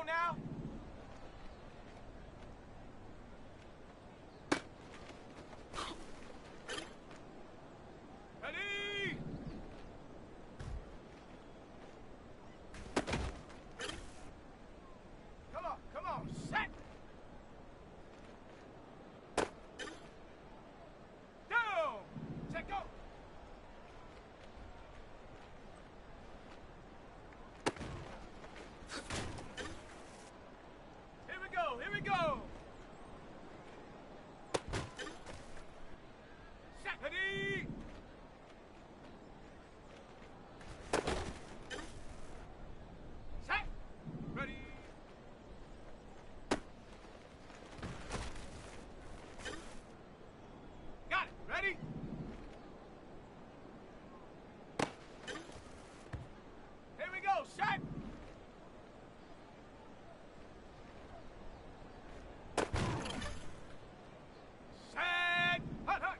now. Ready? Come on, set. Down. Set, go. Here we go. Set. Ready? Set. Ready? Got it. Ready? Here we go. Set. Set. Hut, hut.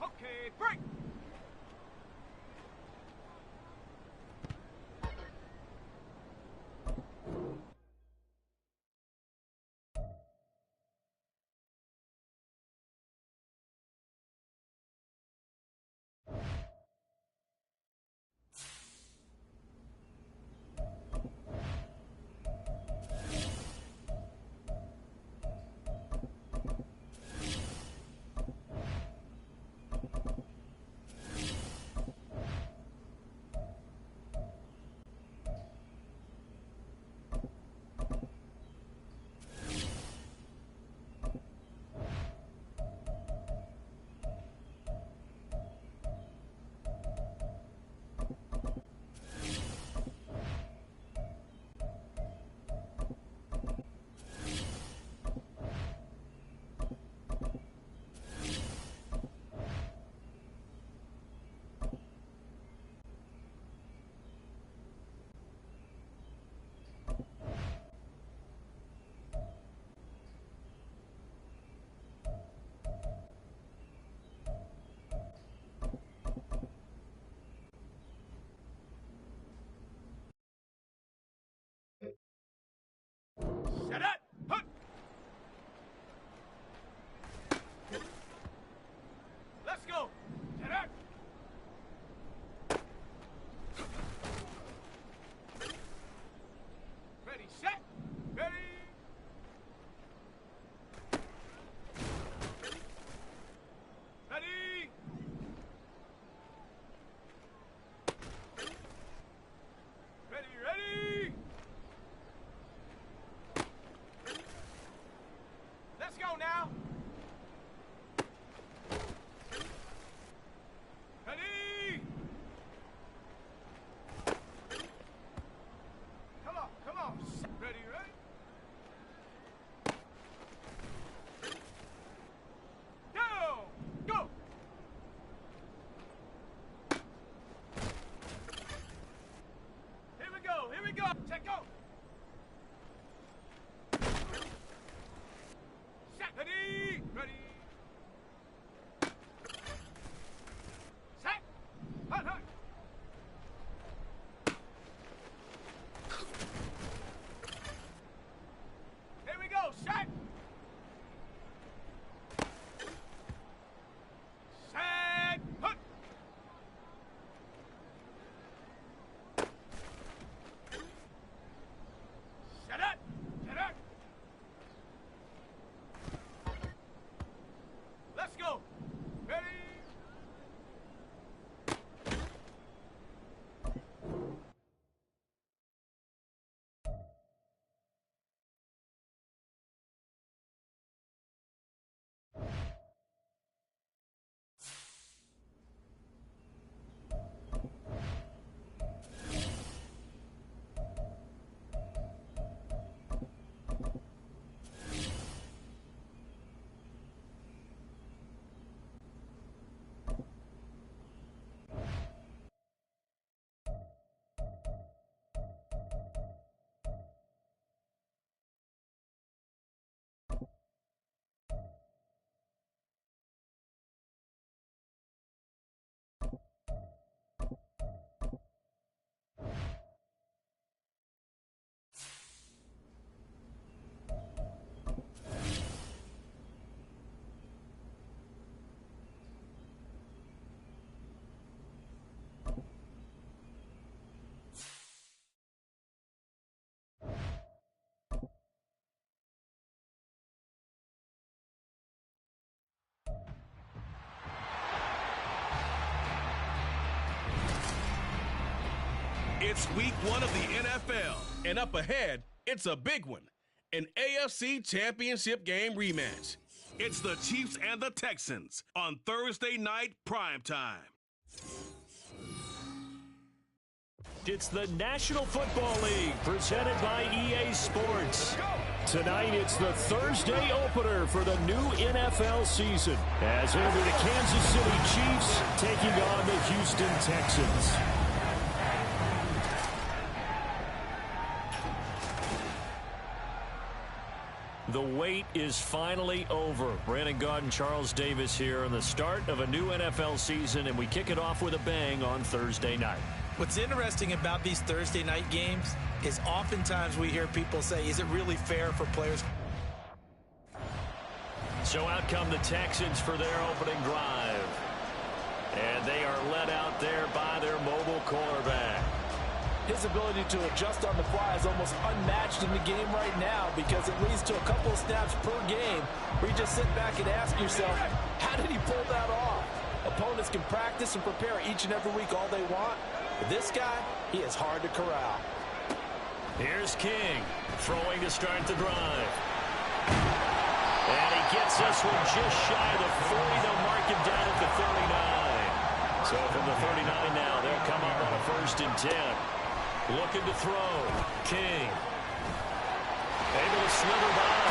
Okay, break. Set up! Hut! Let's go! Set up! Ready, set! Ready! Ready! Ready, ready! Let's go now. Ready? Come on. Ready, ready? Down. Go. Here we go. Set, go. Set. Ready? Ready? Set. Hut, hut. Here we go. Set. Set. Hut. It's week 1 of the NFL, and up ahead, it's a big one, an AFC Championship game rematch. It's the Chiefs and the Texans on Thursday night primetime. It's the National Football League presented by EA Sports. Tonight, it's the Thursday opener for the new NFL season as it'll be the Kansas City Chiefs taking on the Houston Texans. The wait is finally over. Brandon Gaudin, Charles Davis here on the start of a new NFL season, and we kick it off with a bang on Thursday night. What's interesting about these Thursday night games is oftentimes we hear people say, is it really fair for players? So out come the Texans for their opening drive. And they are led out there by their mobile quarterback. His ability to adjust on the fly is almost unmatched in the game right now because it leads to a couple of snaps per game where you just sit back and ask yourself, how did he pull that off? Opponents can practice and prepare each and every week all they want. But this guy, he is hard to corral. Here's King, throwing to start the drive. And he gets this one just shy of the 40. They'll mark him down at the 39. So from the 39 now, they'll come up on a 1st and 10. Looking to throw. King. Able to slither by.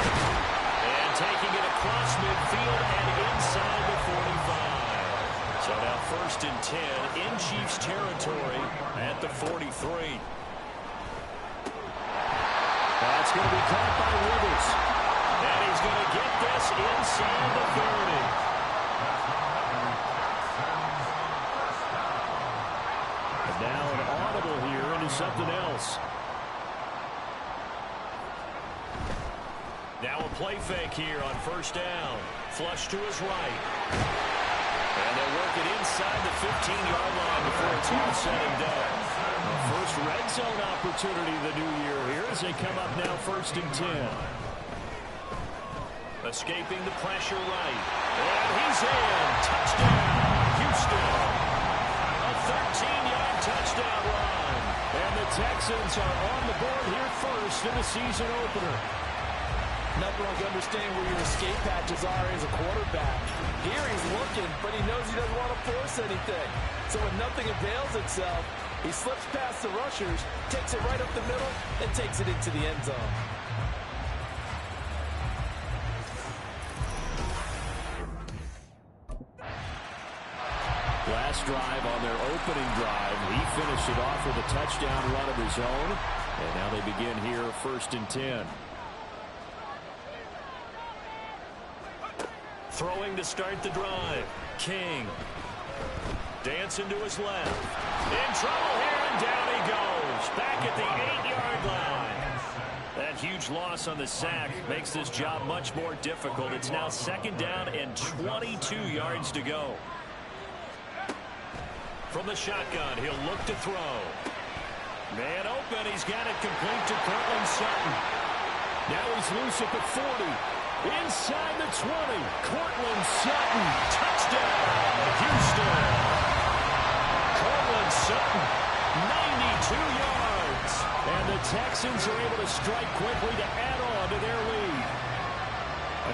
And taking it across midfield and inside the 45. So now 1st and 10 in Chiefs territory at the 43. That's going to be caught by Withers. And he's going to get this inside the 30. And now an audible here into something else. Now a play fake here on 1st down. Flush to his right. And they'll work it inside the 15-yard line before it's all said and done. The first red zone opportunity of the new year here as they come up now 1st and 10. Escaping the pressure right. And he's in. Touchdown, Houston. A 13-yard touchdown run. And the Texans are on the board here first in the season opener. Nothing like understanding where your escape patches are as a quarterback. Here he's looking, but he knows he doesn't want to force anything. So when nothing avails itself, he slips past the rushers, takes it right up the middle, and takes it into the end zone. Last drive on their opening drive, he finished it off with a touchdown run of his own. And now they begin here 1st and 10. Throwing to start the drive. King. Dancing to his left. In trouble here, and down he goes. Back at the 8-yard line. That huge loss on the sack makes this job much more difficult. It's now 2nd down and 22 yards to go. From the shotgun, he'll look to throw. Man open, he's got it complete to Cortland Sutton. Now he's loose at the 40. Inside the 20, Cortland Sutton, touchdown, Houston. Cortland Sutton, 92 yards. And the Texans are able to strike quickly to add on to their lead.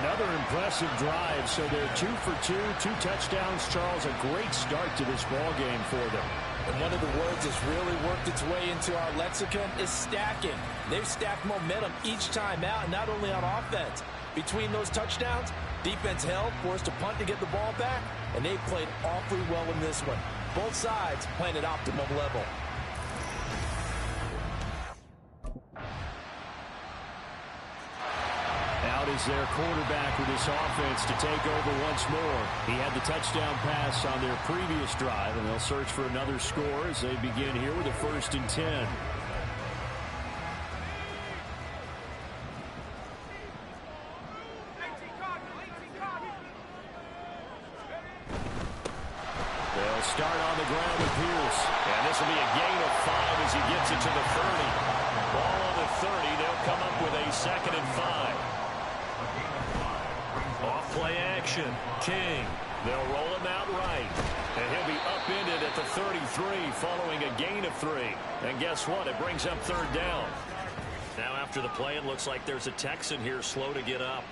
Another impressive drive, so they're 2 for 2, 2 touchdowns. Charles, a great start to this ball game for them. And one of the words that's really worked its way into our lexicon is stacking. They've stacked momentum each time out, and not only on offense. Between those touchdowns, defense held, forced a punt to get the ball back, and they played awfully well in this one. Both sides playing at optimum level. Out is their quarterback with this offense to take over once more. He had the touchdown pass on their previous drive, and they'll search for another score as they begin here with a 1st and 10. They'll start on the ground with Pierce. And this will be a gain of 5 as he gets it to the 30. Ball on the 30. They'll come up with a 2nd and 5. Off play action. King They'll roll him out right. And he'll be upended at the 33 following a gain of 3. And guess what? It brings up third down. Now after the play, it looks like there's a Texan here slow to get up.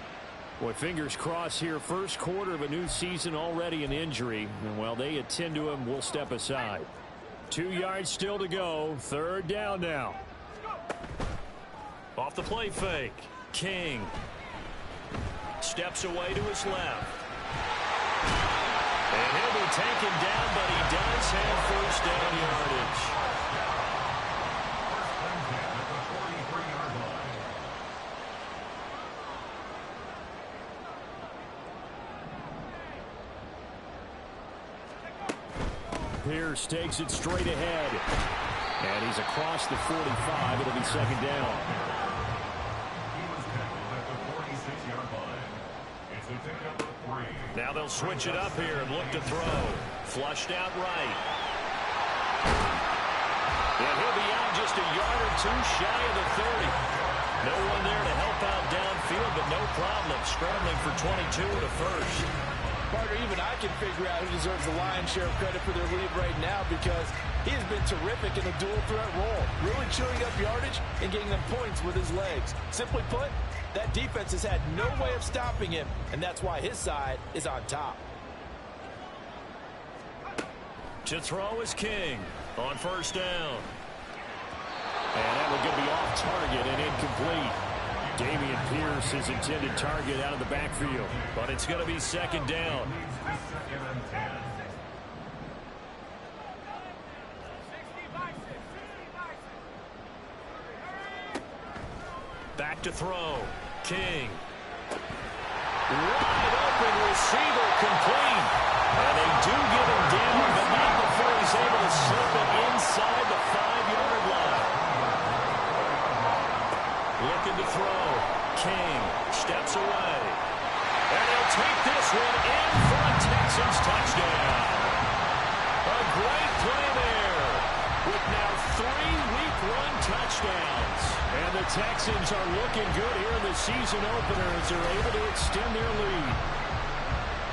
Boy, fingers crossed here. First quarter of a new season, already an injury. And while they attend to him, we'll step aside. 2 yards still to go. Third down now. Off the play fake. King steps away to his left. And he'll be taken down, but he does have first down yardage. Pierce takes it straight ahead. And he's across the 45. It'll be second down. Now they'll switch it up here and look to throw. Flushed out right. And he'll be out just a yard or two shy of the 30. No one there to help out downfield, but no problem scrambling for 22 to first. Partner, even I can figure out who deserves the lion's share of credit for their lead right now because he has been terrific in the dual threat role, really chewing up yardage and getting them points with his legs. Simply put, that defense has had no way of stopping him, and that's why his side is on top. To throw is King on first down. And that one going to be off target and incomplete. Dameon Pierce, his intended target, out of the backfield. But it's going to be second down. Back to throw. King. Wide open receiver complete. And they do get him down, but not before he's able to slip it inside the 5-yard line. Looking to throw. King steps away. And he'll take this one in for a Texans touchdown. A great play there with now 3 Week 1 touchdowns. And the Texans are looking good here in the season opener as they're able to extend their lead.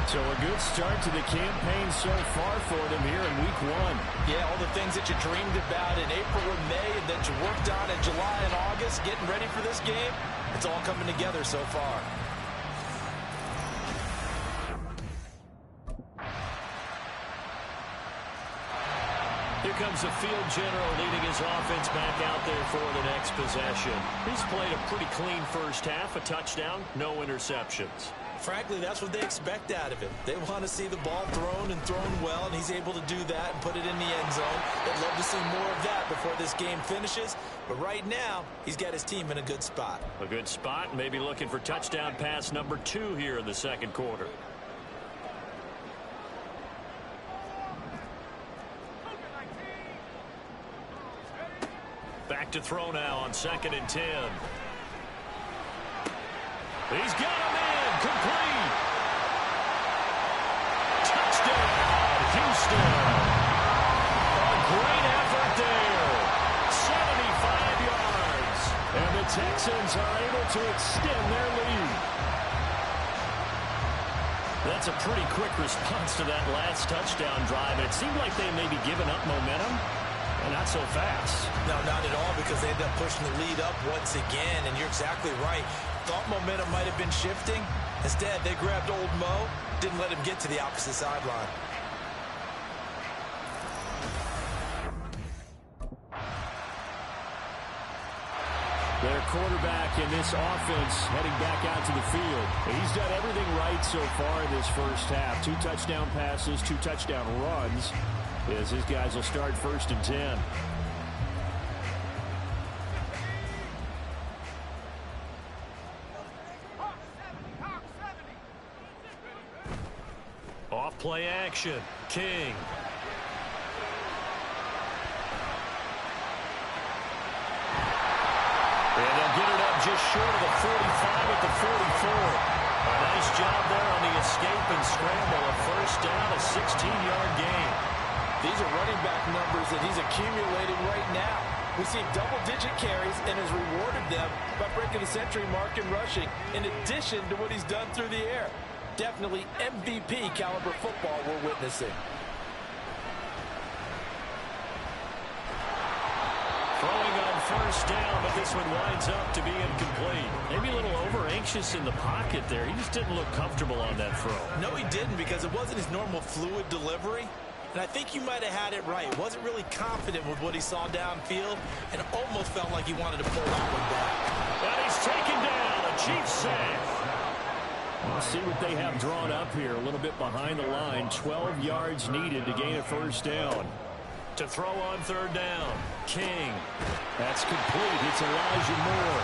So a good start to the campaign so far for them here in Week 1. Yeah, all the things that you dreamed about in April and May and that you worked on in July and August, getting ready for this game, it's all coming together so far. Here comes the field general leading his offense back out there for the next possession. He's played a pretty clean first half, a touchdown, no interceptions. Frankly, that's what they expect out of him. They want to see the ball thrown and thrown well, and he's able to do that and put it in the end zone. They'd love to see more of that before this game finishes. But right now, he's got his team in a good spot. A good spot, maybe looking for touchdown pass number 2 here in the second quarter. Back to throw now on 2nd and 10. He's got him in. Complete. Touchdown, Houston. A great effort there. 75 yards. And the Texans are able to extend their lead. That's a pretty quick response to that last touchdown drive. And it seemed like they may be giving up momentum. And not so fast. No, not at all, because they ended up pushing the lead up once again. And you're exactly right. Thought momentum might have been shifting. Instead, they grabbed old Mo, didn't let him get to the opposite sideline. Their quarterback in this offense heading back out to the field. He's done everything right so far in this first half. 2 touchdown passes, 2 touchdown runs. As his guys will start 1st and 10. Off play action. King. And they'll get it up just short of the 45 at the 44. A nice job there on the escape and scramble. A first down, a 16-yard gain. These are running back numbers that he's accumulating right now. We see double-digit carries and has rewarded them by breaking the century mark in rushing, in addition to what he's done through the air. Definitely MVP caliber football we're witnessing. Throwing on first down, but this one winds up to be incomplete. Maybe a little over-anxious in the pocket there. He just didn't look comfortable on that throw. No, he didn't, because it wasn't his normal fluid delivery. And I think you might have had it right. Wasn't really confident with what he saw downfield, and almost felt like he wanted to pull that one back. And he's taken down. A Chiefs sack. Let's see what they have drawn up here. A little bit behind the line. 12 yards needed to gain a first down. To throw on third down. King. That's complete. It's Elijah Moore.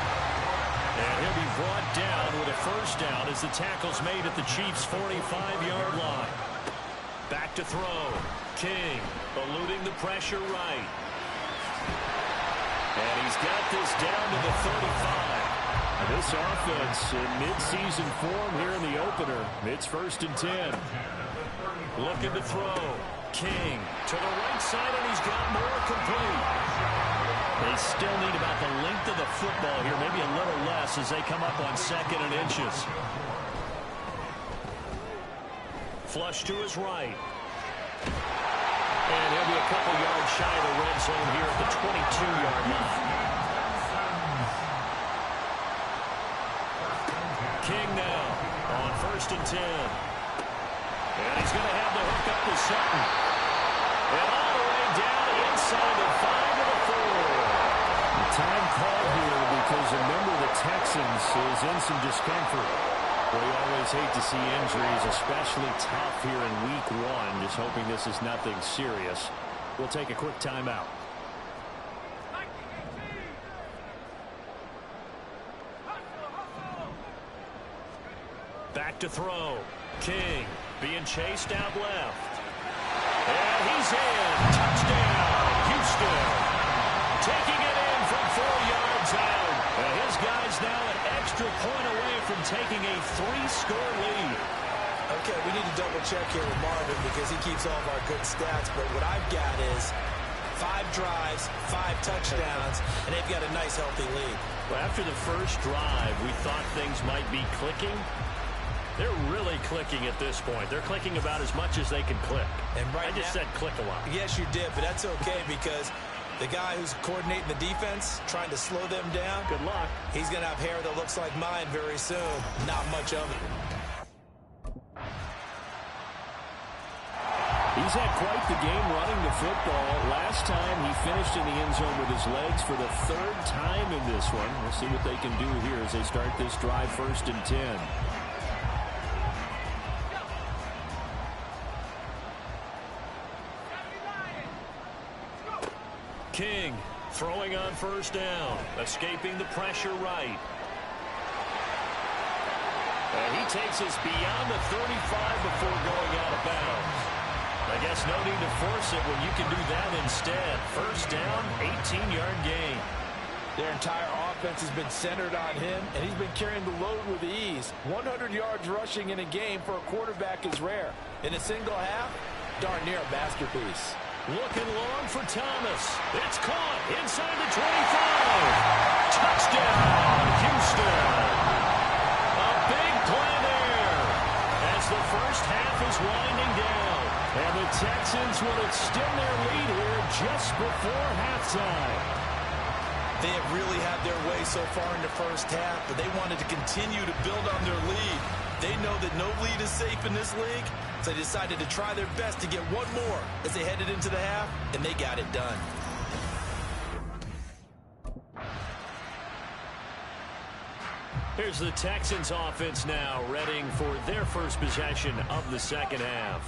And he'll be brought down with a first down as the tackle's made at the Chiefs' 45-yard line. Back to throw. King eluding the pressure right. And he's got this down to the 35. This offense in midseason form here in the opener. It's 1st and 10. Looking to throw. King to the right side, and he's got more complete. They still need about the length of the football here, maybe a little less as they come up on 2nd and inches. Flush to his right. And he'll be a couple yards shy of the red zone here at the 22-yard line. King now on 1st and 10. And he's going to have the hook up to Sutton. And all the way down inside the 5 to the 4. The time called here because a member of the Texans is in some discomfort. We always hate to see injuries, especially tough here in week 1. Just hoping this is nothing serious. We'll take a quick timeout. Back to throw. King being chased out left. And he's in. Touchdown, Houston. Taking it in from 4 yards out. And his guy's now an extra point away from taking a 3-score lead. Okay, we need to double check here with Marvin because he keeps all of our good stats. But what I've got is 5 drives, 5 touchdowns, and they've got a nice, healthy lead. Well, after the first drive, we thought things might be clicking. They're really clicking at this point. They're clicking about as much as they can click. And right I just said click a lot. Yes, you did, but that's okay because the guy who's coordinating the defense, trying to slow them down, good luck. He's going to have hair that looks like mine very soon. Not much of it. He's had quite the game running the football. Last time he finished in the end zone with his legs for the 3rd time in this one. We'll see what they can do here as they start this drive 1st and 10. King throwing on first down, escaping the pressure right. And he takes us beyond the 35 before going out of bounds. I guess no need to force it when you can do that instead. First down, 18-yard gain. Their entire offense has been centered on him, and he's been carrying the load with ease. 100 yards rushing in a game for a quarterback is rare. In a single half, darn near a masterpiece. Looking long for Thomas. It's caught inside the 25. Touchdown, Houston. A big play there as the first half is winding down. And the Texans will extend their lead here just before halftime. They have really had their way so far in the first half, but they wanted to continue to build on their lead. They know that no lead is safe in this league, so they decided to try their best to get one more as they headed into the half, and they got it done. Here's the Texans offense now, readying for their first possession of the second half.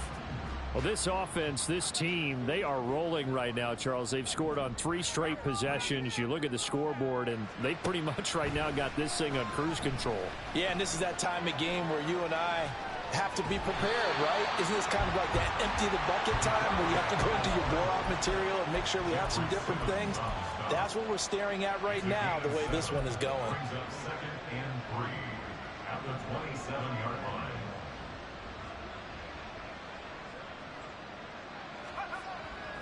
Well, this offense, this team, they are rolling right now, Charles. They've scored on 3 straight possessions. You look at the scoreboard, and they pretty much right now got this thing on cruise control. Yeah, and this is that time of game where you and I have to be prepared, right? Isn't this kind of like that empty the bucket time where you have to go into your blowout material and make sure we have some different things? That's what we're staring at right now, the way this one is going. Second and 3 at the 27-yard line.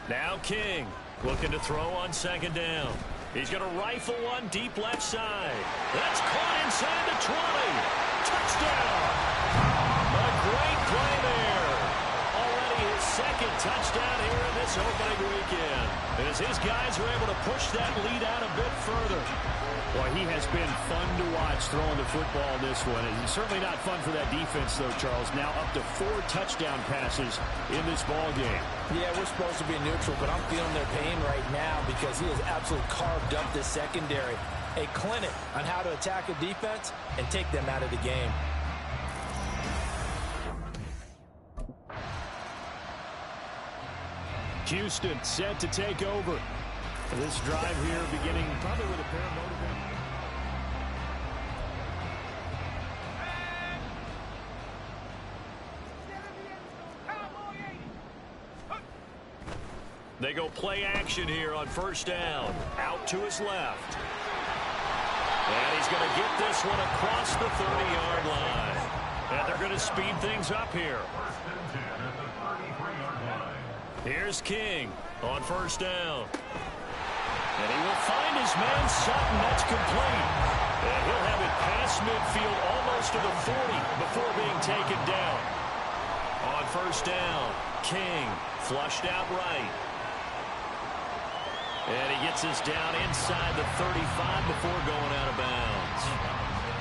Now King looking to throw on second down. He's going to rifle one deep left side. That's caught inside the 20. Touchdown. A play there. Already his second touchdown here in this opening weekend. As his guys are able to push that lead out a bit further. Boy, he has been fun to watch throwing the football in this one. And certainly not fun for that defense, though, Charles. Now up to 4 touchdown passes in this ball game. Yeah, we're supposed to be neutral, but I'm feeling their pain right now because he has absolutely carved up this secondary. A clinic on how to attack a defense and take them out of the game. Houston set to take over. This drive here beginning probably with a pair of motivators. They go play action here on first down. Out to his left. And he's going to get this one across the 30-yard line. And they're going to speed things up here. Here's King on first down. And he will find his man Sutton. That's complete. And he'll have it past midfield almost to the 40 before being taken down. On first down, King flushed out right. And he gets us down inside the 35 before going out of bounds.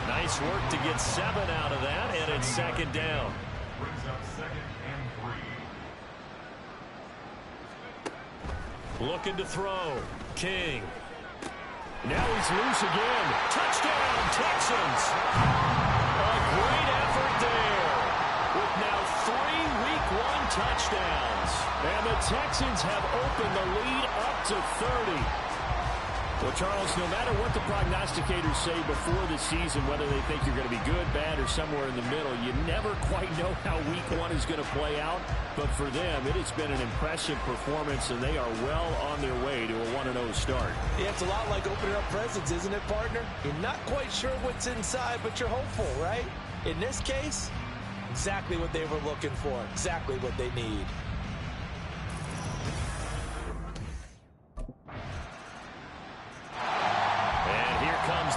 Nice work to get 7 out of that, and it's second down. Brings up 2nd and 3. Looking to throw. King. Now he's loose again. Touchdown, Texans. A great effort there. With now 3 Week 1 touchdowns. And the Texans have opened the lead up to 30. Well, Charles, no matter what the prognosticators say before the season, whether they think you're going to be good, bad, or somewhere in the middle, you never quite know how Week 1 is going to play out. But for them, it has been an impressive performance, and they are well on their way to a 1-0 start. Yeah, it's a lot like opening up presents, isn't it, partner? You're not quite sure what's inside, but you're hopeful, right? In this case, exactly what they were looking for, exactly what they need.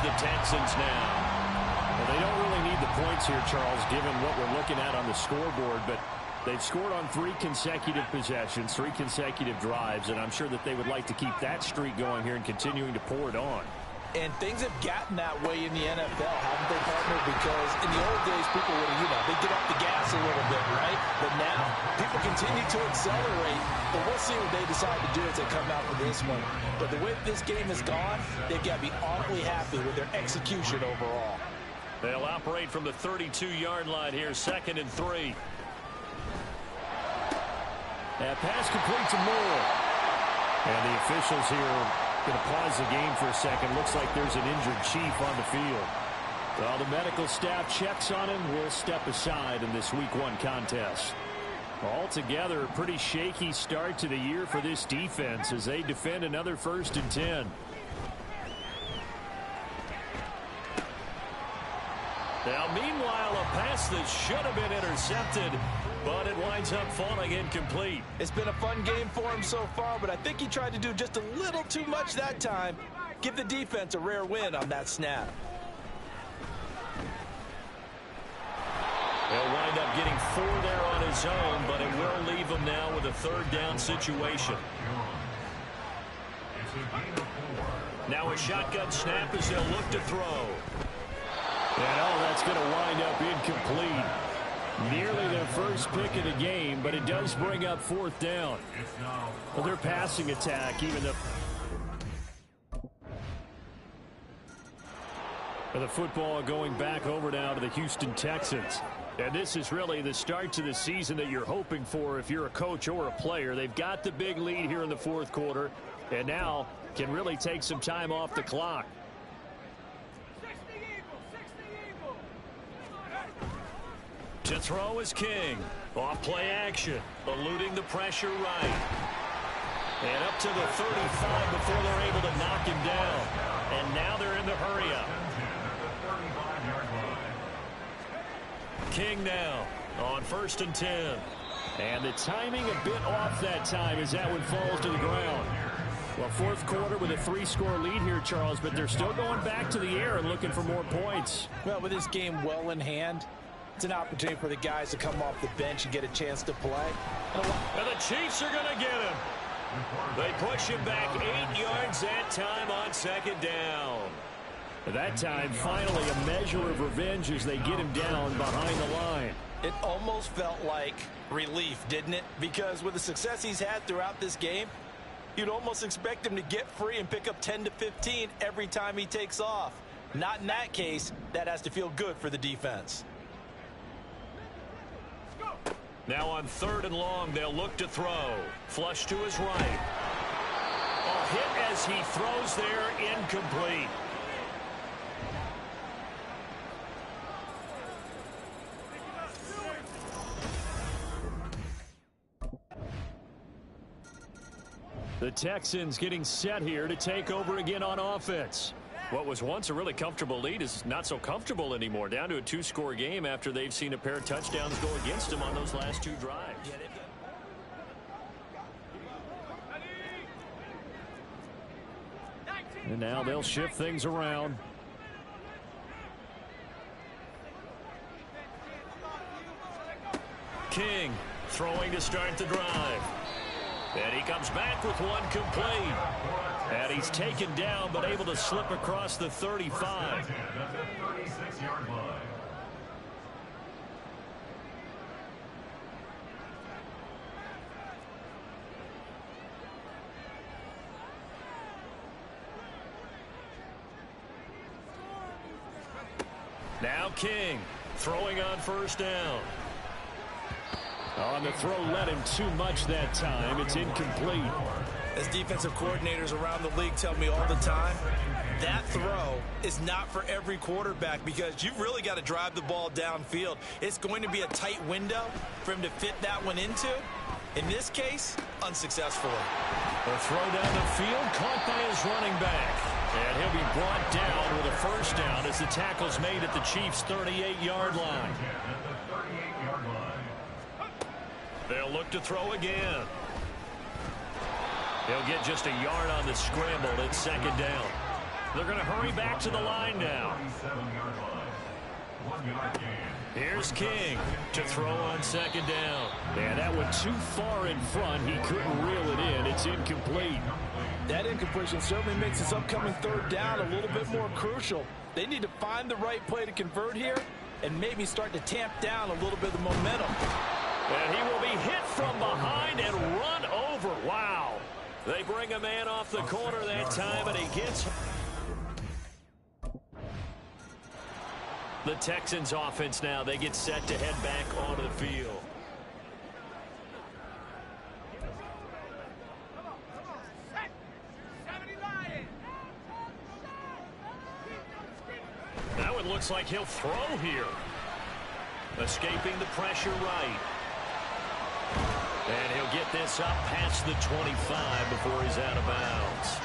The Texans now. Well, they don't really need the points here, Charles, given what we're looking at on the scoreboard, but they've scored on 3 consecutive possessions, 3 consecutive drives, and I'm sure that they would like to keep that streak going here and continuing to pour it on. And things have gotten that way in the NFL, haven't they, partner? Because in the old days, people would, they get off the gas a little bit, right? But now, people continue to accelerate. But we'll see what they decide to do as they come out for this one. But the way this game has gone, they've got to be awfully happy with their execution overall. They'll operate from the 32-yard line here, 2nd and 3. That pass complete to Moore. And the officials here going to pause the game for a second. Looks like there's an injured Chief on the field. Well, the medical staff checks on him. We'll step aside in this Week 1 contest. Altogether, a pretty shaky start to the year for this defense as they defend another 1st and 10. Now, meanwhile, a pass that should have been intercepted, but it winds up falling incomplete. It's been a fun game for him so far, but I think he tried to do just a little too much that time. Give the defense a rare win on that snap. He'll wind up getting 4 there on his own, but it will leave him now with a 3rd down situation. Now a shotgun snap as they'll look to throw. And that's going to wind up incomplete. Nearly their first pick of the game, but it does bring up 4th down. Well, their passing attack, even though the football going back over now to the Houston Texans. And this is really the start to the season that you're hoping for if you're a coach or a player. They've got the big lead here in the 4th quarter, and now can really take some time off the clock. To throw is King. Off play action. Eluding the pressure right. And up to the 35 before they're able to knock him down. And now they're in the hurry up. King now on 1st and 10. And the timing a bit off that time as that one falls to the ground. Well, 4th quarter with a 3-score lead here, Charles, but they're still going back to the air and looking for more points. Well, with this game well in hand, It's an opportunity for the guys to come off the bench and get a chance to play. And the Chiefs are going to get him. They push him back 8 yards that time on second down. That time, finally, a measure of revenge as they get him down behind the line. It almost felt like relief, didn't it? Because with the success he's had throughout this game, you'd almost expect him to get free and pick up 10 to 15 every time he takes off. Not in that case. That has to feel good for the defense. Now on 3rd and long, they'll look to throw. Flush to his right. A hit as he throws there, incomplete. The Texans getting set here to take over again on offense. What was once a really comfortable lead is not so comfortable anymore. Down to a 2-score game after they've seen a pair of touchdowns go against them on those last 2 drives. And now they'll shift things around. King throwing to start the drive. And he comes back with one complete. And he's taken down but able to slip across the 35. Now King throwing on 1st down. On the throw, led him too much that time. It's incomplete. As defensive coordinators around the league tell me all the time, that throw is not for every quarterback because you've really got to drive the ball downfield. It's going to be a tight window for him to fit that one into. In this case, unsuccessfully. A throw down the field caught by his running back. And he'll be brought down with a 1st down as the tackle's made at the Chiefs' 38-yard line. They'll look to throw again. He'll get just a yard on the scramble at 2nd down. They're going to hurry back to the line now. Here's King to throw on 2nd down. Yeah, that went too far in front. He couldn't reel it in. It's incomplete. That incompletion certainly makes this upcoming 3rd down a little bit more crucial. They need to find the right play to convert here and maybe start to tamp down a little bit of the momentum. And he will be hit from behind and run over. Wow. They bring a man off the corner that time, and he gets... The Texans offense now, they get set to head back onto the field. Now it looks like he'll throw here. Escaping the pressure right. And he'll get this up past the 25 before he's out of bounds.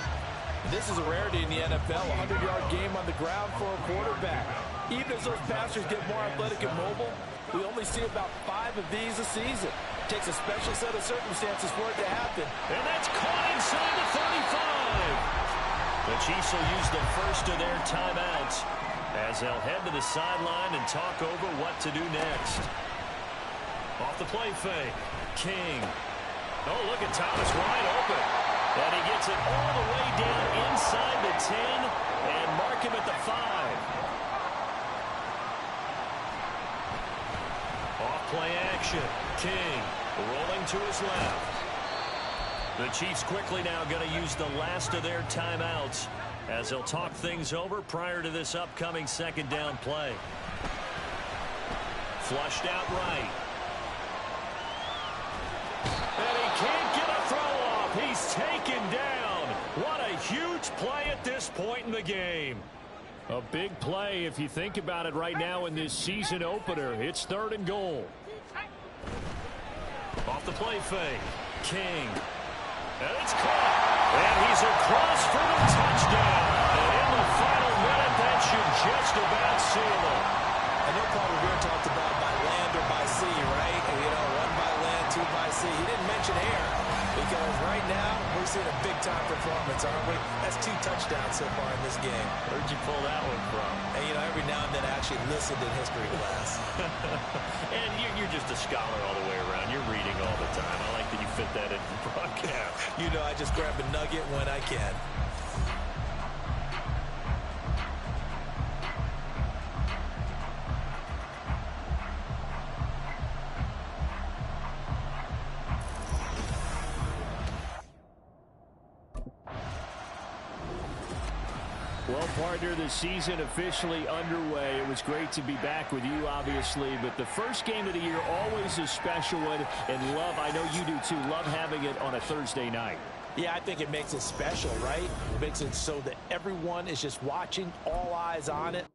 This is a rarity in the NFL, a 100-yard game on the ground for a quarterback. Even as those passers get more athletic and mobile, we only see about 5 of these a season. It takes a special set of circumstances for it to happen. And that's caught inside the 35. The Chiefs will use the first of their timeouts as they'll head to the sideline and talk over what to do next. Off the play fake. King. Oh, look at Thomas wide open. And he gets it all the way down inside the 10 and mark him at the 5. Off play action. King rolling to his left. The Chiefs quickly now going to use the last of their timeouts as they'll talk things over prior to this upcoming 2nd down play. Flushed out right. And he can't get a throw off. He's taken down. What a huge play at this point in the game. A big play if you think about it right now in this season opener. It's 3rd and goal. Off the play fake. King. And it's caught. And he's across for the touchdown. And in the final minute, that should just about seal it. I know Paul Revere talked about by land or by sea, right? And, you know, 1 by land, 2 by sea. He didn't mention air because right now we're seeing a big-time performance, aren't we? That's 2 touchdowns. touchdowns so far in this game. Where'd you pull that one from? And, you know, every now and then I actually listened in history class. And you're just a scholar all the way around. You're reading all the time. I like that you fit that in the broadcast. You know, I just grab a nugget when I can. Well, partner, the season officially underway. It was great to be back with you, obviously, but the first game of the year always a special one, and love, I know you do too, love having it on a Thursday night. Yeah, I think it makes it special, right? It makes it so that everyone is just watching, all eyes on it.